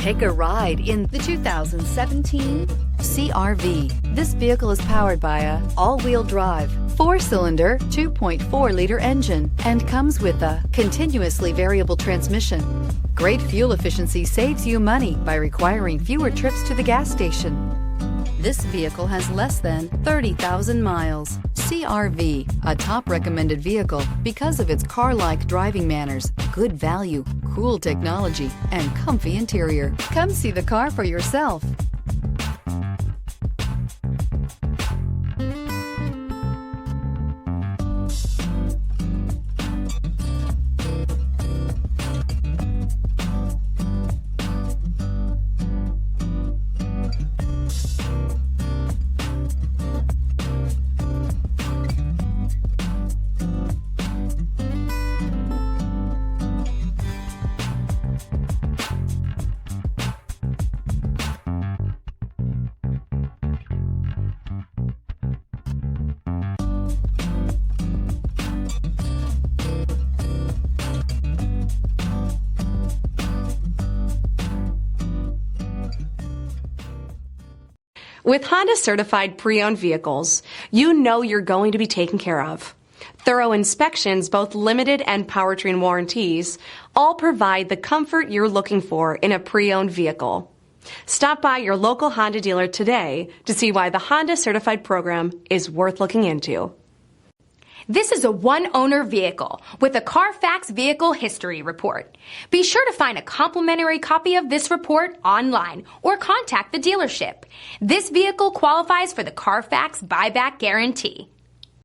Take a ride in the 2017 CR-V. This vehicle is powered by a all-wheel drive, 4-cylinder, 2.4-liter engine and comes with a continuously variable transmission. Great fuel efficiency saves you money by requiring fewer trips to the gas station. This vehicle has less than 30,000 miles. CR-V, a top recommended vehicle because of its car-like driving manners, good value, cool technology, and comfy interior. Come see the car for yourself. With Honda certified pre-owned vehicles, you know you're going to be taken care of. Thorough inspections, both limited and powertrain warranties, all provide the comfort you're looking for in a pre-owned vehicle. Stop by your local Honda dealer today to see why the Honda certified program is worth looking into. This is a one-owner vehicle with a Carfax Vehicle History Report. Be sure to find a complimentary copy of this report online or contact the dealership. This vehicle qualifies for the Carfax Buyback Guarantee.